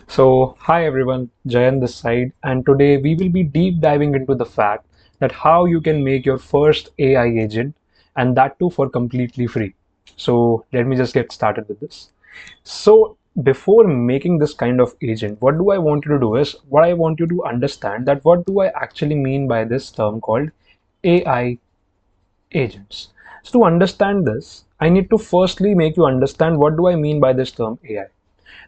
Hi everyone, Jayan this side, and today we will be deep diving into the fact that how you can make your first AI agent, and that too for completely free. Let me just get started with this. Before making this kind of agent, what do I want you to do is what I want you to understand that what do I actually mean by this term called AI agents. So to understand this, I need to firstly make you understand what do I mean by this term AI.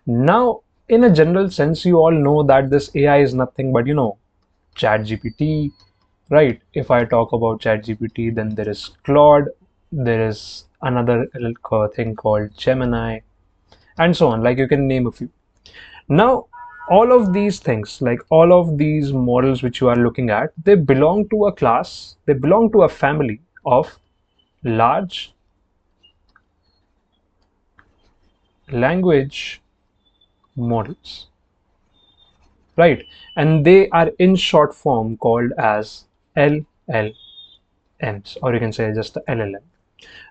Now, in a general sense, you all know that this AI is nothing but, ChatGPT, right? If I talk about ChatGPT, then there is Claude, there is another thing called Gemini, and so on. Like you can name a few. Now, all of these things, like all of these models which you are looking at, they belong to a class, they belong to a family of large language models, right? And they are in short form called as LLMs, or you can say just the LLM,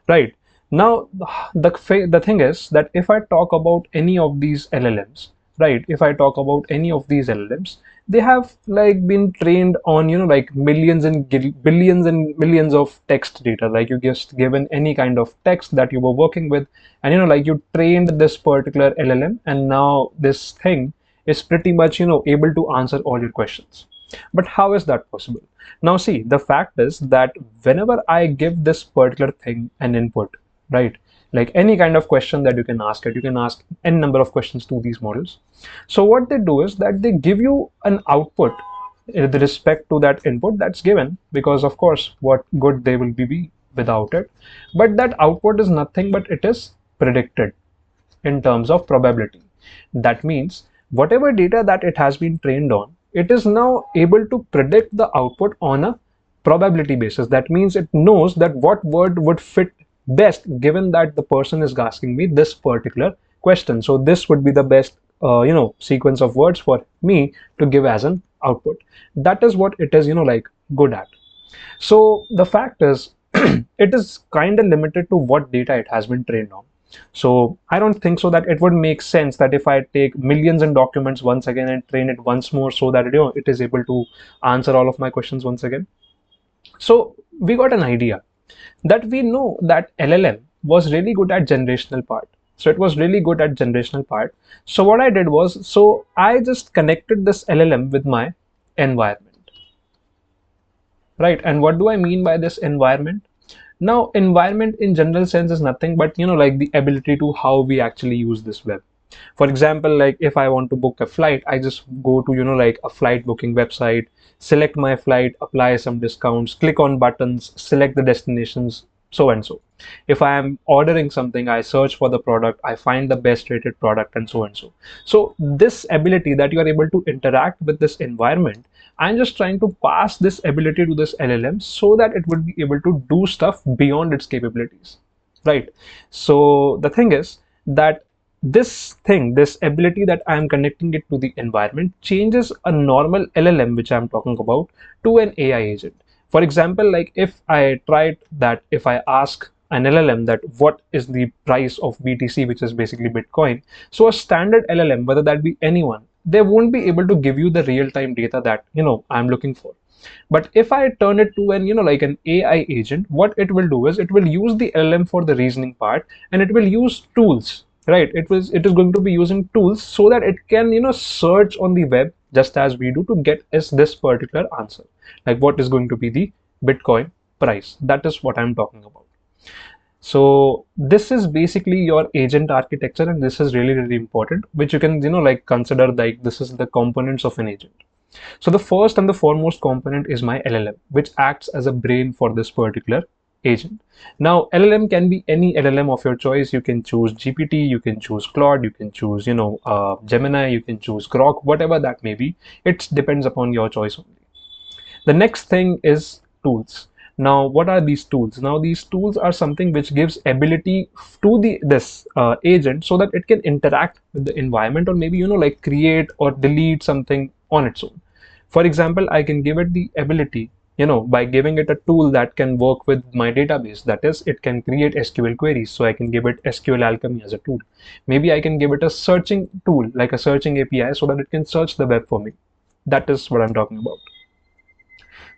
right? Now, the thing is that if I talk about any of these LLMs, right? If I talk about any of these LLMs, they have like been trained on, like millions and billions and millions of text data. Like you just given any kind of text that you were working with, and like you trained this particular LLM, and now this thing is pretty much, able to answer all your questions. But how is that possible? Now, see, the fact is that whenever I give this particular thing an input, right? Like any kind of question that you can ask it, you can ask n number of questions to these models. So what they do is that they give you an output with respect to that input that's given, because of course, what good they will be without it. But that output is nothing but it is predicted in terms of probability. That means whatever data that it has been trained on, it is now able to predict the output on a probability basis. That means it knows that what word would fit best given that the person is asking me this particular question. So this would be the best sequence of words for me to give as an output. That is what it is, like good at. So the fact is, it is kind of limited to what data it has been trained on. So I don't think so that it would make sense that if I take millions in documents once again and train it once more so that it is able to answer all of my questions once again. So we got an idea that we know that LLM was really good at generational part. So it was really good at generational part. So what I did was, so I just connected this LLM with my environment, right? And what do I mean by this environment? Now, environment in general sense is nothing but, like the ability to how we actually use this web. For example, like if I want to book a flight, I just go to, like a flight booking website, select my flight, apply some discounts, click on buttons, select the destinations, so and so. If I am ordering something, I search for the product, I find the best rated product, and so and so. So this ability that you are able to interact with this environment, I'm just trying to pass this ability to this LLM so that it would be able to do stuff beyond its capabilities, right? So the thing is that this ability that I'm connecting it to the environment changes a normal LLM, which I'm talking about, to an AI agent. For example, like if I tried that, if I ask an LLM that what is the price of BTC, which is basically Bitcoin. So a standard LLM, whether that be anyone, they won't be able to give you the real-time data that I'm looking for. But if I turn it to an like an AI agent, what it will do is it will use the LLM for the reasoning part, and it will use tools, right? It is going to be using tools so that it can search on the web just as we do to get us this particular answer, like what is going to be the Bitcoin price. That is what I'm talking about. So this is basically your agent architecture, and this is really, really important, which you can like consider like this is the components of an agent. So the first and the foremost component is my LLM, which acts as a brain for this particular agent. Now, LLM can be any LLM of your choice. You can choose GPT, you can choose Claude, you can choose, Gemini, you can choose Grok, whatever that may be. It depends upon your choice only. The next thing is tools. Now, what are these tools? Now, these tools are something which gives ability to this agent so that it can interact with the environment, or maybe like create or delete something on its own. For example, I can give it the ability by giving it a tool that can work with my database. That is, it can create SQL queries. So I can give it SQL Alchemy as a tool. Maybe I can give it a searching tool, like a searching API, so that it can search the web for me. That is what I'm talking about.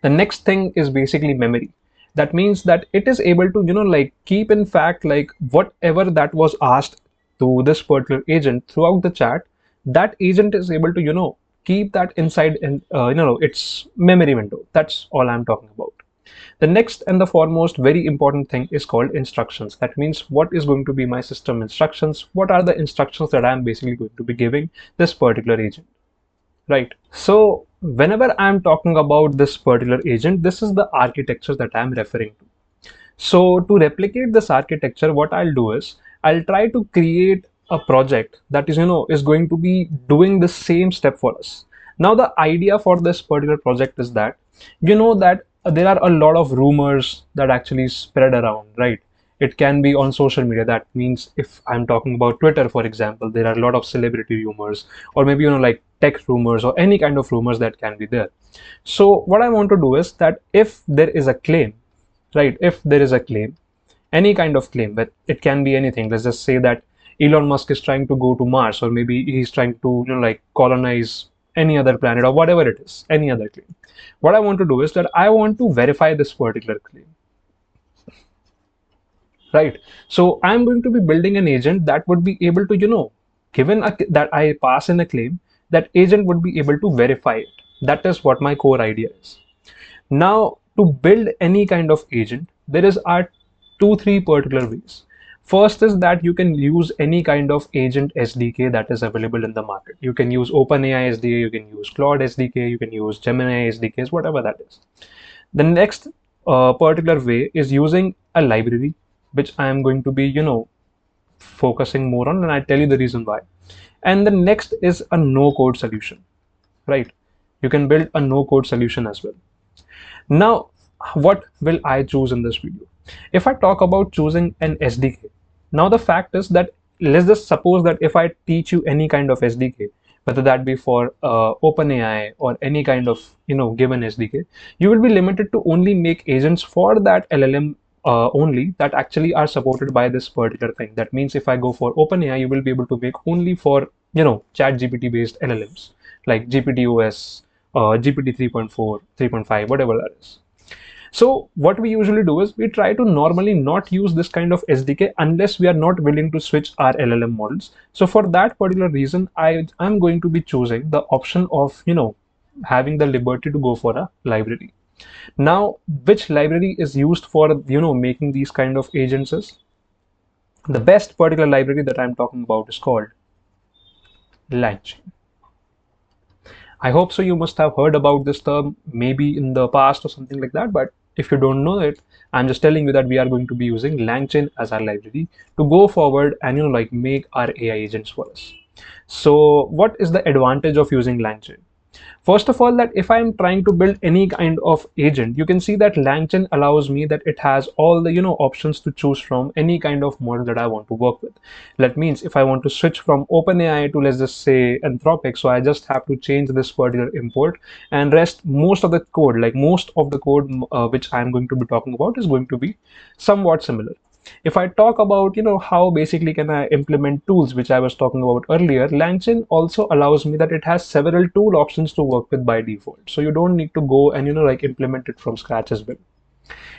The next thing is basically memory. That means that it is able to, keep in fact, like whatever that was asked to this particular agent throughout the chat, that agent is able to, keep that inside in, its memory window. That's all I'm talking about. The next and the foremost very important thing is called instructions. That means what is going to be my system instructions? What are the instructions that I'm basically going to be giving this particular agent? Right. So whenever I'm talking about this particular agent, this is the architecture that I'm referring to. So to replicate this architecture, what I'll do is I'll try to create a project that is going to be doing the same step for us. Now the idea for this particular project is that that there are a lot of rumors that actually spread around, right? It can be on social media. That means if I'm talking about Twitter, for example, there are a lot of celebrity rumors, or maybe like tech rumors or any kind of rumors that can be there. So what I want to do is that if there is a claim, right? If there is a claim, any kind of claim, but it can be anything. Let's just say that Elon Musk is trying to go to Mars, or maybe he's trying to, colonize any other planet or whatever it is, any other claim. What I want to do is that I want to verify this particular claim, right? So I'm going to be building an agent that would be able to, given that I pass in a claim, that agent would be able to verify it. That is what my core idea is. Now, to build any kind of agent, there is are two, three particular ways. First is that you can use any kind of agent SDK that is available in the market. You can use OpenAI SDK, you can use Claude SDK, you can use Gemini SDKs, whatever that is. The next particular way is using a library, which I am going to be, focusing more on, and I'll tell you the reason why. And the next is a no-code solution, right? You can build a no-code solution as well. Now, what will I choose in this video? If I talk about choosing an SDK, now the fact is that let's just suppose that if I teach you any kind of SDK, whether that be for OpenAI or any kind of given SDK, you will be limited to only make agents for that LLM only that actually are supported by this particular thing. That means if I go for OpenAI, you will be able to make only for Chat GPT based LLMs like GPTOS, GPT 3.4, 3.5, whatever that is. So what we usually do is we try to normally not use this kind of SDK unless we are not willing to switch our LLM models. So for that particular reason, I'm going to be choosing the option of, having the liberty to go for a library. Now, which library is used for, making these kind of agents is? The best particular library that I'm talking about is called LangChain. I hope so you must have heard about this term maybe in the past or something like that, but if you don't know it, I'm just telling you that we are going to be using LangChain as our library to go forward and make our AI agents for us. So what is the advantage of using LangChain? First of all, that if I'm trying to build any kind of agent, you can see that LangChain allows me that it has all the options to choose from any kind of model that I want to work with. That means if I want to switch from OpenAI to, let's just say, Anthropic, so I just have to change this particular import, and rest most of the code, like most of the code which I'm going to be talking about, is going to be somewhat similar. If I talk about how basically can I implement tools, which I was talking about earlier, LangChain also allows me that it has several tool options to work with by default, so you don't need to go and implement it from scratch as well.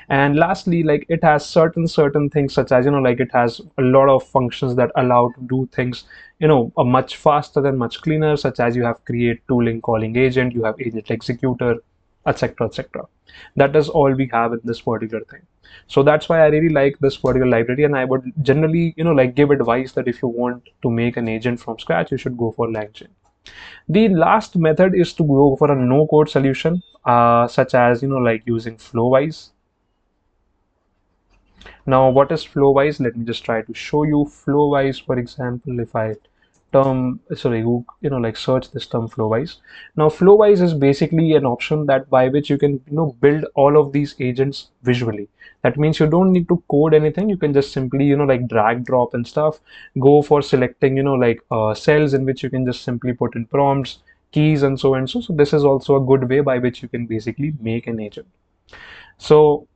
And lastly, like it has certain things such as it has a lot of functions that allow to do things a much faster and much cleaner, such as you have create tooling calling agent, you have agent executor, etc, etc. That is all we have in this particular thing. So that's why I really like this particular library, and I would generally give advice that if you want to make an agent from scratch, you should go for LangChain. The last method is to go for a no code solution, such as using Flowise. Now, what is Flowise? Let me just try to show you Flowise. For example, if I search this term Flowise. Now, Flowise is basically an option that by which you can build all of these agents visually. That means you don't need to code anything. You can just simply drag drop and stuff. Go for selecting cells in which you can just simply put in prompts, keys, and so and so. So this is also a good way by which you can basically make an agent. So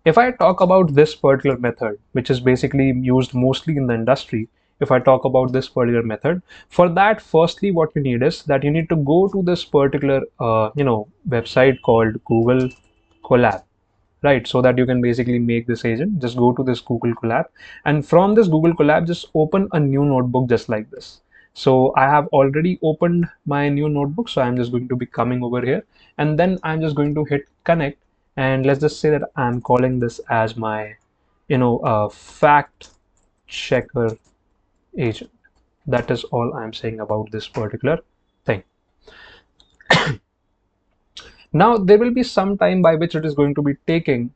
if I talk about this particular method, which is basically used mostly in the industry, if I talk about this particular method, for that, firstly, what you need is that you need to go to this particular, website called Google Colab, right? So that you can basically make this agent. Just go to this Google Colab, and from this Google Colab, just open a new notebook just like this. So I have already opened my new notebook, so I'm just going to be coming over here, and then I'm just going to hit connect, and let's just say that I'm calling this as my, fact checker agent. That is all I'm saying about this particular thing. Now there will be some time by which it is going to be taking,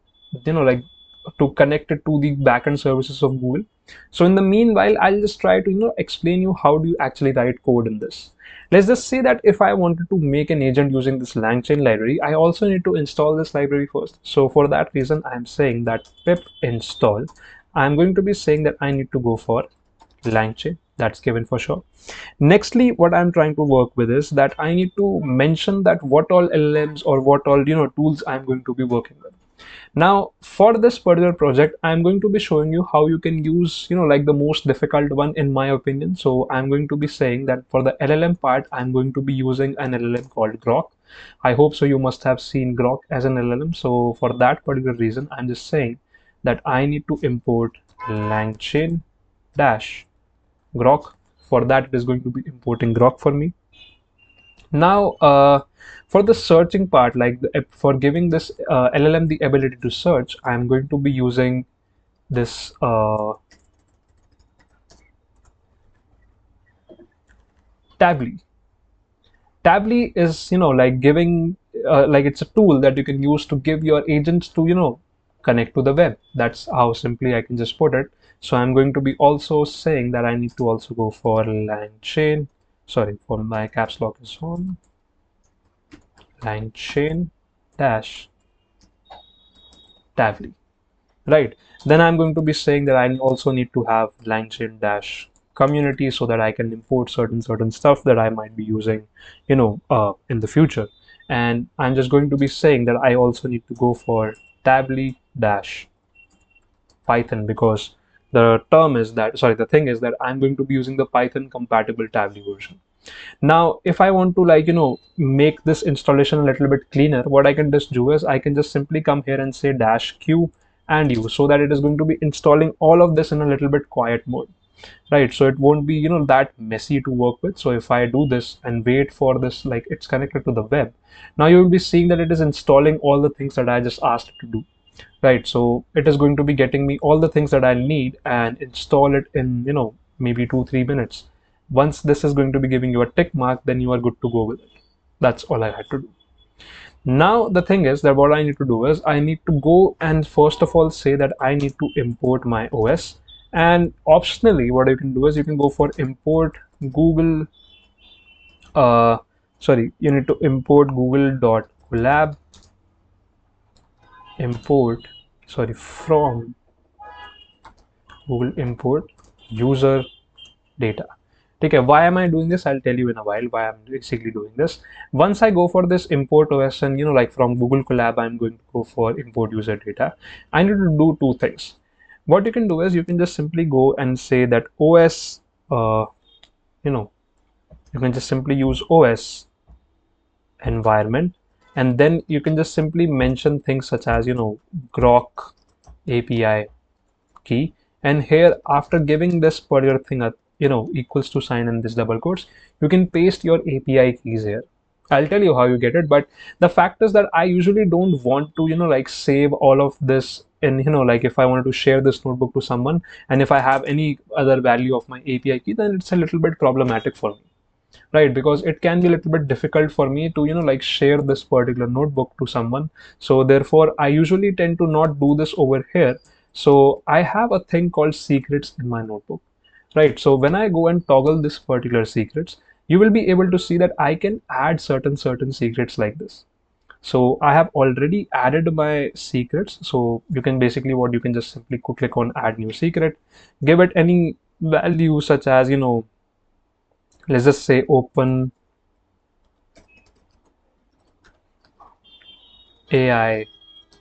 like to connect it to the backend services of Google. So in the meanwhile, I'll just try to explain you how do you actually write code in this. Let's just say that if I wanted to make an agent using this LangChain library, I also need to install this library first. So for that reason, I'm saying that pip install. I'm going to be saying that I need to go for LangChain. That's given for sure. Nextly, what I'm trying to work with is that I need to mention that what all LLMs or what all tools I'm going to be working with. Now, for this particular project, I'm going to be showing you how you can use, like the most difficult one in my opinion. So I'm going to be saying that for the LLM part, I'm going to be using an LLM called Grok. I hope so. You must have seen Grok as an LLM. So for that particular reason, I'm just saying that I need to import LangChain dash Grok. For that, it is going to be importing Grok for me. Now, for the searching part, like for giving this LLM the ability to search, I'm going to be using this Tably. Tably is, like giving, like it's a tool that you can use to give your agents to, connect to the web. That's how simply I can just put it. So I'm going to be also saying that I need to also go for LangChain. Sorry, for my caps lock is on. LangChain dash Tably. Right. Then I'm going to be saying that I also need to have LangChain dash community so that I can import certain stuff that I might be using, in the future. And I'm just going to be saying that I also need to go for tably dash Python, because the thing is that I'm going to be using the Python compatible tably version. Now, if I want to, like, make this installation a little bit cleaner, what I can just do is I can just simply come here and say dash q and u, so that it is going to be installing all of this in a little bit quiet mode, right? So it won't be, that messy to work with. So if I do this and wait for this, like it's connected to the web, now you will be seeing that it is installing all the things that I just asked it to do. Right, so it is going to be getting me all the things that I need and install it in, maybe 2-3 minutes. Once this is going to be giving you a tick mark, then you are good to go with it. That's all I had to do. Now, the thing is that what I need to do is I need to go and first of all say that I need to import my OS. And optionally, what you can do is you can go for import Google, uh, you need to import google.colab import, from Google import user data. Okay, why am I doing this? I'll tell you in a while why I'm basically doing this. Once I go for this import OS and like from Google Colab, I'm going to go for import user data. I need to do two things. What you can do is you can just simply go and say that OS, you know, you can just simply use OS environment, and then you can just simply mention things such as Grok API key, and here after giving this particular thing a equals to sign in this double quotes, you can paste your API keys here. I'll tell you how you get it, but the fact is that I usually don't want to like save all of this in like if I wanted to share this notebook to someone, and if I have any other value of my API key, then it's a little bit problematic for me, right? Because it can be a little bit difficult for me to like share this particular notebook to someone. So therefore I usually tend to not do this over here. So I have a thing called secrets in my notebook, right? So when I go and toggle this particular secrets, you will be able to see that I can add certain secrets like this. So I have already added my secrets. So you can basically, what you can just simply click on add new secret, give it any value such as let's just say open AI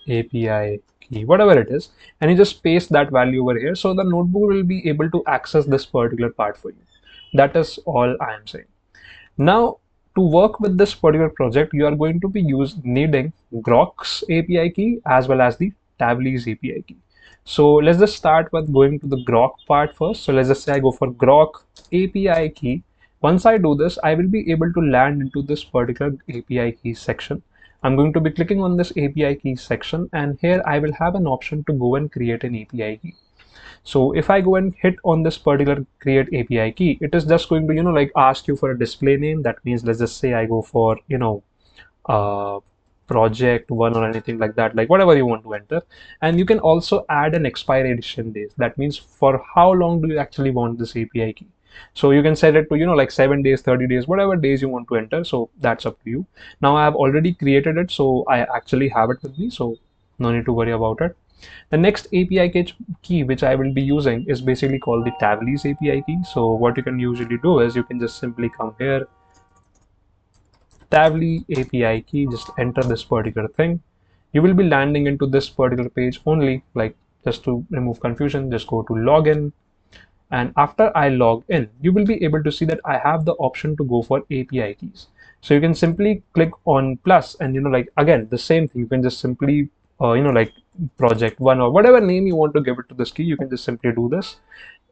API key, whatever it is, and you just paste that value over here. So the notebook will be able to access this particular part for you. That is all I am saying. Now, to work with this particular project, you are going to be needing Grok's API key as well as the Table's API key. So let's just start with going to the Grok part first. So let's just say I go for Grok API key. Once I do this, I will be able to land into this particular API key section. I'm going to be clicking on this API key section, and here I will have an option to go and create an API key. So if I go and hit on this particular create API key, it is just going to, like ask you for a display name. That means let's just say I go for, uh, project one or anything like that, like whatever you want to enter. And you can also add an expiration date. That means for how long do you actually want this API key. So you can set it to, like 7 days, 30 days, whatever days you want to enter. So that's up to you. Now I have already created it. So I actually have it with me. So no need to worry about it. The next API key which I will be using is basically called the Table's API key. So what you can usually do is you can just simply come here, Table's API key, just enter this particular thing. You will be landing into this particular page only, like just to remove confusion, just go to login. And after I log in, you will be able to see that I have the option to go for API keys. So you can simply click on plus and, like again, the same thing. You can just simply, like project one or whatever name you want to give it to this key. You can just simply do this.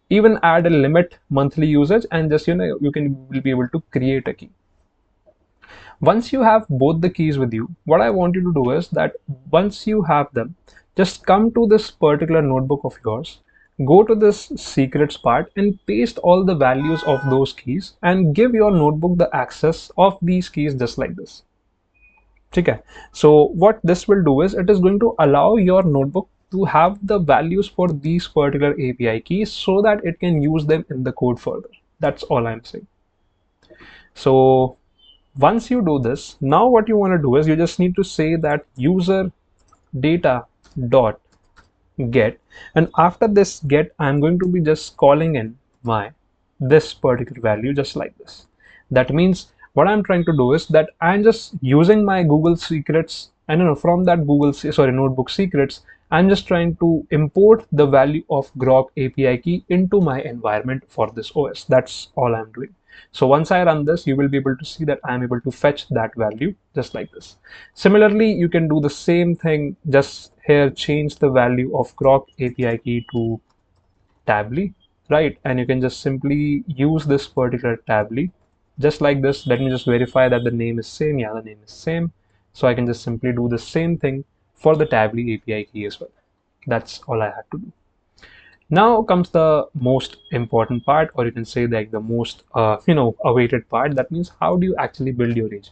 Even add a limit monthly usage and just, you will be able to create a key. Once you have both the keys with you, what I want you to do is that once you have them, just come to this particular notebook of yours, go to this secrets part and paste all the values of those keys and give your notebook the access of these keys just like this. Okay. So what this will do is it is going to allow your notebook to have the values for these particular API keys so that it can use them in the code further. That's all I'm saying. So once you do this, now what you want to do is you just need to say that user data dot get, and after this get, I'm going to be just calling in my this particular value just like this. That means what I'm trying to do is that I'm just using my Google secrets, and from that notebook secrets, I'm just trying to import the value of Grok API key into my environment for this OS. That's all I'm doing. So once I run this, you will be able to see that I'm able to fetch that value just like this. Similarly, you can do the same thing, just here change the value of Grok API key to Tably, right? And you can just simply use this particular Tably just like this. Let me just verify that the name is same. Yeah, the name is same. So I can just simply do the same thing for the Tably API key as well. That's all I had to do. Now comes the most important part, or you can say like the most awaited part. That means how do you actually build your agent?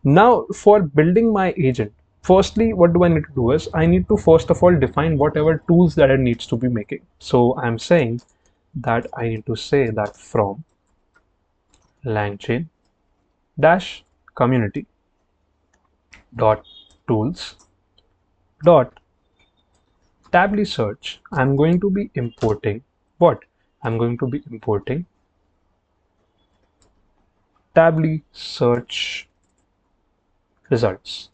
Now for building my agent, firstly what do I need to do is I need to first of all define whatever tools that it needs to be making. So I'm saying that I need to say that from langchain dash community dot tools dot tably search. I'm going to be importing what? I'm going to be importing tably search results,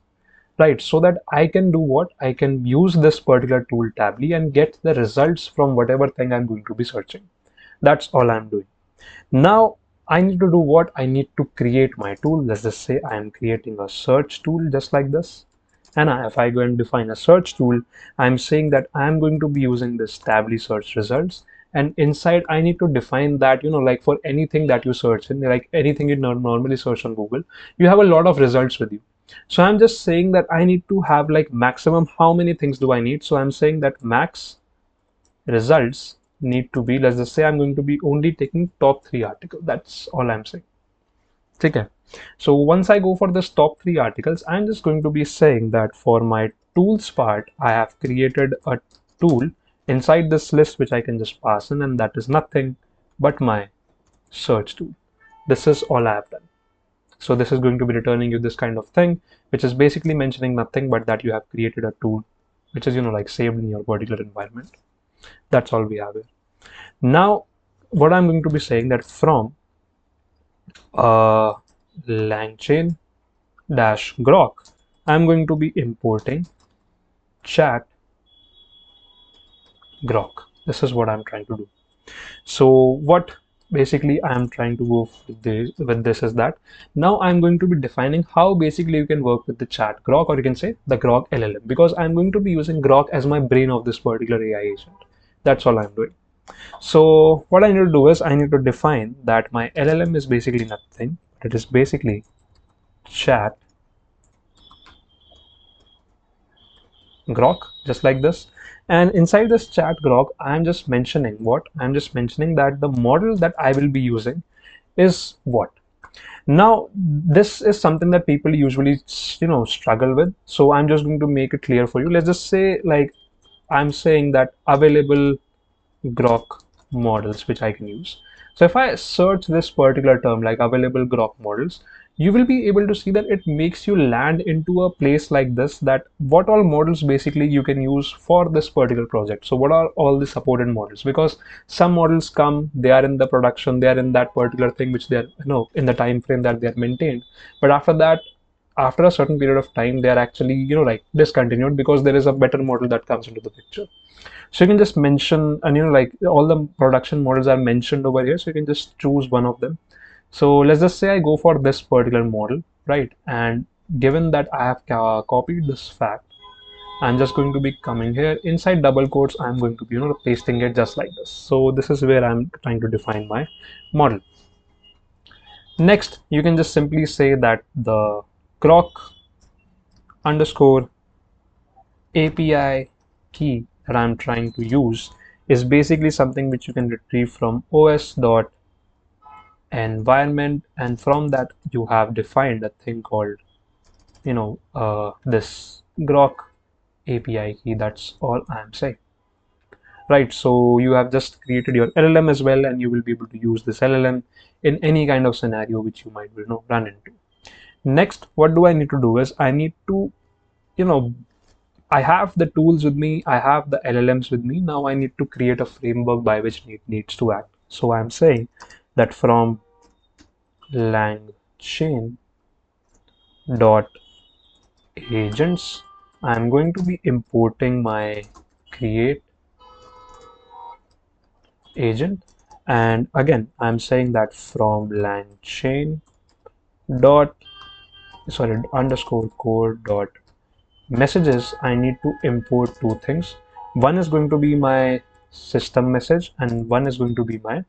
right? So that I can do what? I can use this particular tool tably and get the results from whatever thing I'm going to be searching. That's all I'm doing. Now I need to do what? I need to create my tool. Let's just say I'm creating a search tool just like this. And if I go and define a search tool, I'm saying that I'm going to be using this tably search results. And inside I need to define that, like for anything that you search in, like anything you normally search on Google, you have a lot of results with you. So I'm just saying that I need to have like maximum, how many things do I need? So I'm saying that max results need to be, let's just say I'm going to be only taking top 3 articles. That's all I'm saying. Okay. So once I go for this top 3 articles, I'm just going to be saying that for my tools part, I have created a tool inside this list which I can just pass in, and that is nothing but my search tool. This is all I have done. So this is going to be returning you this kind of thing, which is basically mentioning nothing but that you have created a tool, which is, like saved in your particular environment. That's all we have here. Now, what I'm going to be saying that from langchain dash grok, I'm going to be importing chat grok. This is what I'm trying to do. So what basically I'm trying to go with this is that now I'm going to be defining how basically you can work with the chat grok, or you can say the grok LLM, because I'm going to be using grok as my brain of this particular AI agent. That's all I'm doing. So what I need to do is I need to define that my LLM is basically nothing. It is basically chat grok, just like this. And inside this chat grok, I'm just mentioning what? I'm just mentioning that the model that I will be using is what? Now, this is something that people usually, struggle with. So I'm just going to make it clear for you. Let's just say, like, I'm saying that available grok models which I can use. So if I search this particular term like available grok models, you will be able to see that it makes you land into a place like this, that what all models basically you can use for this particular project. So what are all the supported models? Because some models come, they are in the production, they are in that particular thing which they are, in the time frame that they are maintained. But after that, after a certain period of time, they are actually, like discontinued because there is a better model that comes into the picture. So you can just mention, and like all the production models are mentioned over here. So you can just choose one of them. So let's just say I go for this particular model, right? And given that I have copied this fact, I'm just going to be coming here inside double quotes. I'm going to be, pasting it just like this. So this is where I'm trying to define my model. Next, you can just simply say that the grok underscore API key that I'm trying to use is basically something which you can retrieve from os.environment, and from that you have defined a thing called this grok API key. That's all I'm saying, right? So you have just created your LLM as well, and you will be able to use this LLM in any kind of scenario which you might run into. Next, what do I need to do is I need to you know I have the tools with me, I have the LLMs with me. Now I need to create a framework by which it needs to act. So I'm saying that from langchain dot agents, I'm going to be importing my create agent. And again, I'm saying that from langchain dot underscore core dot messages, I need to import two things. One is going to be my system message, and one is going to be my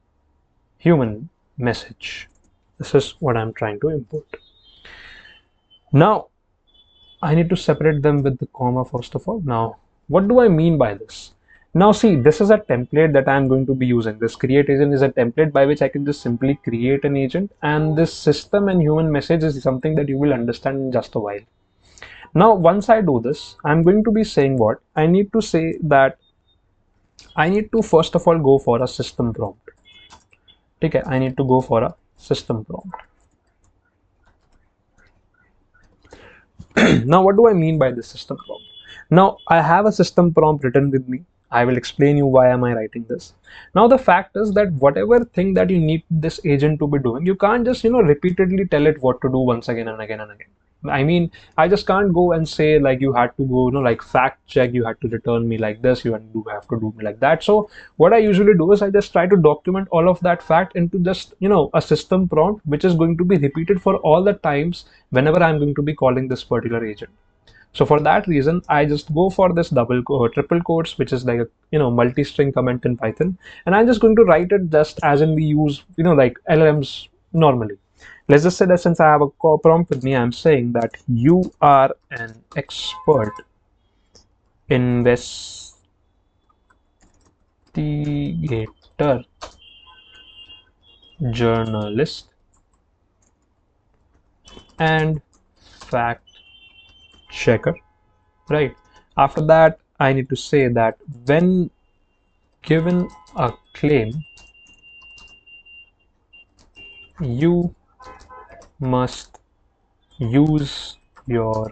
human message. This is what I'm trying to import. Now, I need to separate them with the comma first of all. Now, what do I mean by this? Now, see, this is a template that I'm going to be using. This create agent is a template by which I can just simply create an agent, and this system and human message is something that you will understand in just a while. Now, once I do this, I'm going to be saying what? I need to say that I need to first of all go for a system prompt. Okay, I need to go for a system prompt. Now, what do I mean by this system prompt? Now, I have a system prompt written with me. I will explain you why am I writing this. Now, the fact is that whatever thing that you need this agent to be doing, you can't just, repeatedly tell it what to do once again and again and again. I mean, I just can't go and say like you had to go, like fact check, you had to return me like this, you have to do me like that. So what I usually do is I just try to document all of that fact into just, a system prompt, which is going to be repeated for all the times whenever I'm going to be calling this particular agent. So for that reason, I just go for this triple quotes, which is like a multi-string comment in Python, and I'm just going to write it just as in we use like LLMs normally. Let's just say that since I have a prompt with me, I'm saying that you are an expert investigator, journalist, and fact checker, right? After that, I need to say that when given a claim, you must use your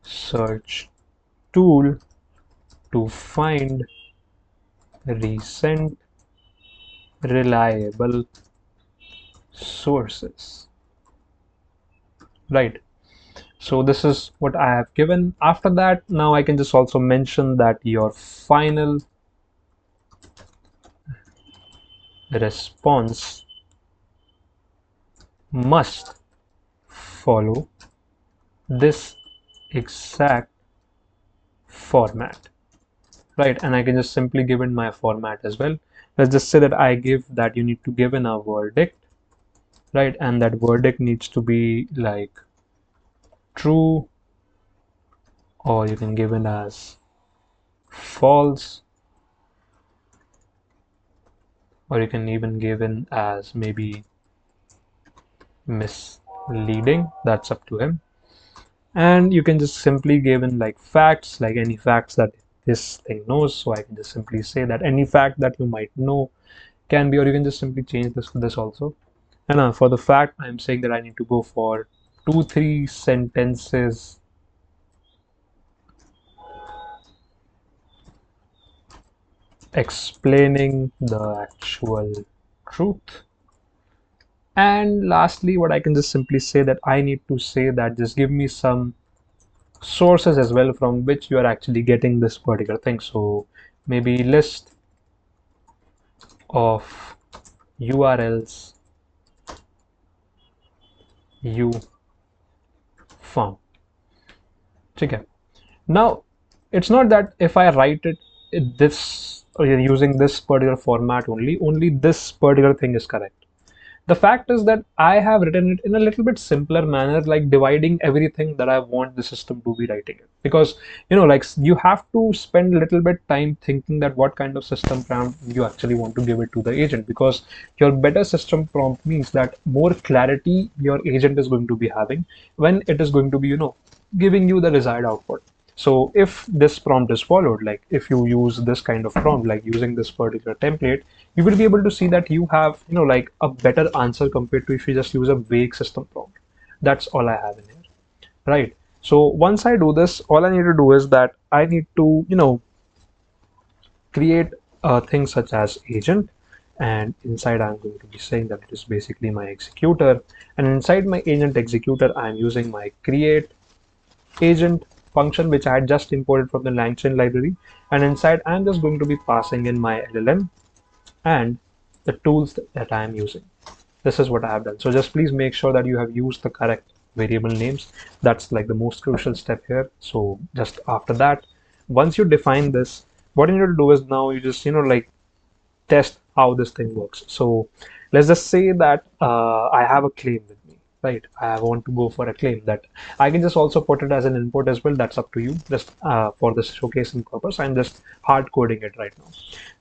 search tool to find recent reliable sources, right? So this is what I have given. After that, now I can just also mention that your final response must follow this exact format, right? And I can just simply give in my format as well. Let's just say that I give that you need to give in a verdict, right? And that verdict needs to be like true, or you can give it as false, or you can even give in as maybe misleading. That's up to him. And you can just simply give in like facts, like any facts that this thing knows. So I can just simply say that any fact that you might know can be, or you can just simply change this to this also. And for the fact, I'm saying that I need to go for 2-3 sentences explaining the actual truth. And lastly, what I can just simply say that I need to say that just give me some sources as well from which you are actually getting this particular thing. So maybe list of URLs you found. Okay. Now, it's not that if I write it this or you're using this particular format only this particular thing is correct. The fact is that I have written it in a little bit simpler manner, like dividing everything that I want the system to be writing it. Because, like you have to spend a little bit time thinking that what kind of system prompt you actually want to give it to the agent. Because your better system prompt means that more clarity your agent is going to be having when it is going to be, giving you the desired output. So if this prompt is followed, like if you use this kind of prompt, like using this particular template, you will be able to see that you have, like a better answer compared to if you just use a vague system prompt. That's all I have in here, right? So once I do this, all I need to do is that I need to, create things such as agent. And inside I'm going to be saying that it is basically my executor. And inside my agent executor, I'm using my create agent function, which I had just imported from the LangChain library. And inside, I'm just going to be passing in my LLM and the tools that I am using. This is what I have done. So just please make sure that you have used the correct variable names. That's like the most crucial step here. So just after that, once you define this, what you need to do is now you just, like test how this thing works. So let's just say that I have a claim with me, right? I want to go for a claim that I can just also put it as an input as well. That's up to you. Just for this showcasing purpose, I'm just hard coding it right now.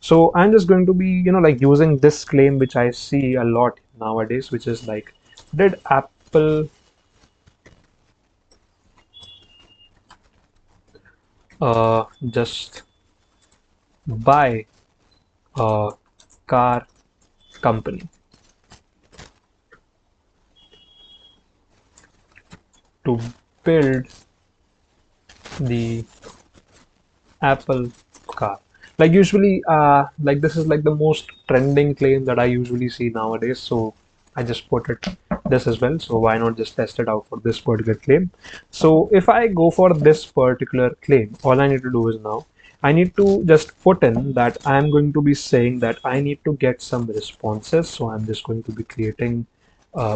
So I'm just going to be, like using this claim, which I see a lot nowadays, which is like, did Apple just buy a car company to build the Apple car? Like usually, like this is like the most trending claim that I usually see nowadays. So I just put it this as well. So why not just test it out for this particular claim? So if I go for this particular claim, all I need to do is now I need to just put in that I'm going to be saying that I need to get some responses. So I'm just going to be creating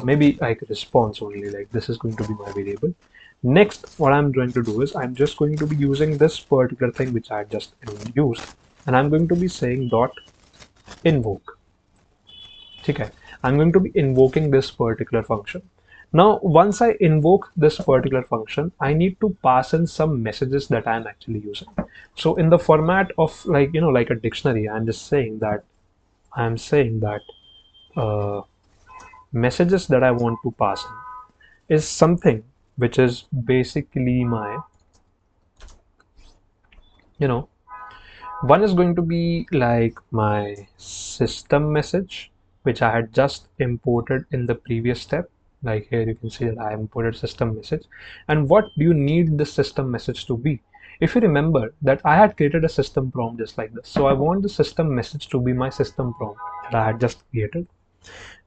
maybe like a response only, like this is going to be my variable. Next, what I'm going to do is I'm just going to be using this particular thing which I just used, and I'm going to be saying dot invoke. Okay, I'm going to be invoking this particular function. Now, once I invoke this particular function, I need to pass in some messages that I'm actually using. So in the format of like, like a dictionary, I'm saying that messages that I want to pass in is something which is basically my, you know, one is going to be like my system message, which I had just imported in the previous step. Like here you can see that I imported system message. And what do you need the system message to be? If you remember that I had created a system prompt just like this. So I want the system message to be my system prompt that I had just created.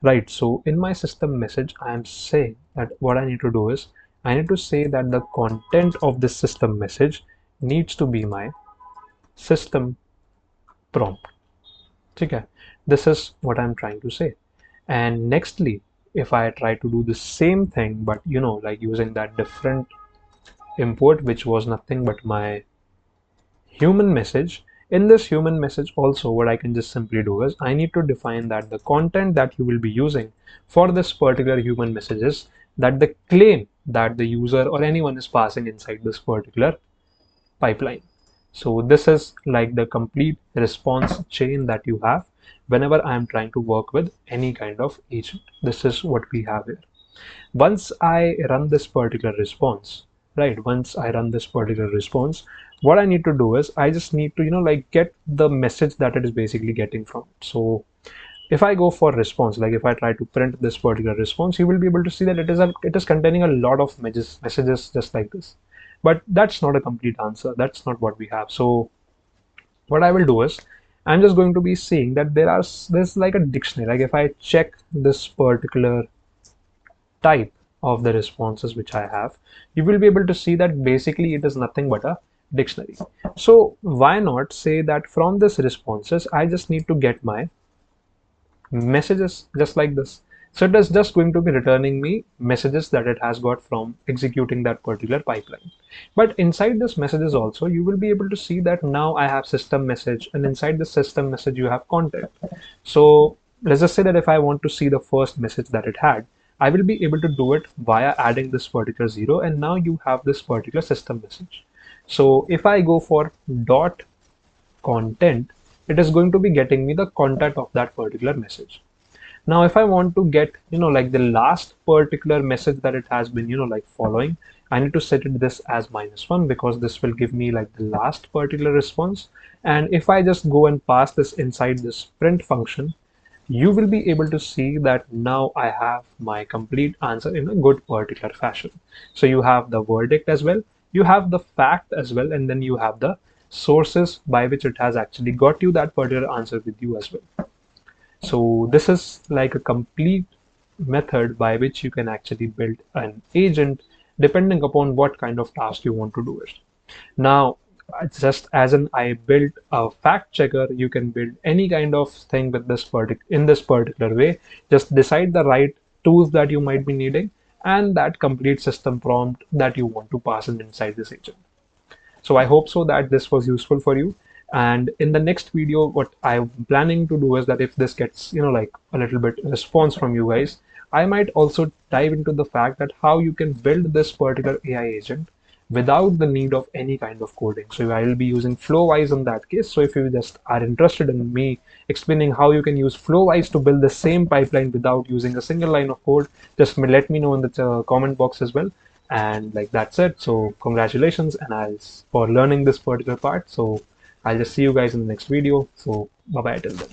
Right, so in my system message, I am saying that what I need to do is I need to say that the content of this system message needs to be my system prompt. Okay, this is what I'm trying to say. And nextly, if I try to do the same thing, but like using that different import, which was nothing but my human message, in this human message also, what I can just simply do is I need to define that the content that you will be using for this particular human message is that the claim that the user or anyone is passing inside this particular pipeline. So this is like the complete response chain that you have whenever I'm trying to work with any kind of agent. This is what we have here. Once I run this particular response, right? Once I run this particular response, what I need to do is I just need to, like get the message that it is basically getting from it. So if I go for response, like if I try to print this particular response, you will be able to see that it is containing a lot of messages just like this. But that's not a complete answer. That's not what we have. So what I will do is I'm just going to be seeing that there's like a dictionary. Like if I check this particular type of the responses which I have, you will be able to see that basically it is nothing but a dictionary. So why not say that from this responses, I just need to get my messages just like this. So it is just going to be returning me messages that it has got from executing that particular pipeline. But inside this messages also, you will be able to see that now I have system message, and inside the system message, you have content. So let's just say that if I want to see the first message that it had, I will be able to do it via adding this particular zero, and now you have this particular system message. So if I go for dot content, it is going to be getting me the content of that particular message. Now if I want to get like the last particular message that it has been like following, I need to set it this as -1 because this will give me like the last particular response. And if I just go and pass this inside this print function, you will be able to see that now I have my complete answer in a good particular fashion. So you have the verdict as well, you have the fact as well, and then you have the sources by which it has actually got you that particular answer with you as well. So this is like a complete method by which you can actually build an agent depending upon what kind of task you want to do it. Now, just as an I built a fact checker, you can build any kind of thing with in this particular way. Just decide the right tools that you might be needing and that complete system prompt that you want to pass in inside this agent. So I hope so that this was useful for you. And in the next video, what I'm planning to do is that if this gets, like a little bit response from you guys, I might also dive into the fact that how you can build this particular AI agent without the need of any kind of coding. So I will be using Flowwise in that case. So if you just are interested in me explaining how you can use Flowwise to build the same pipeline without using a single line of code, just let me know in the comment box as well. And like that's it. So congratulations, and I'll for learning this particular part. So I'll just see you guys in the next video. So bye bye till then.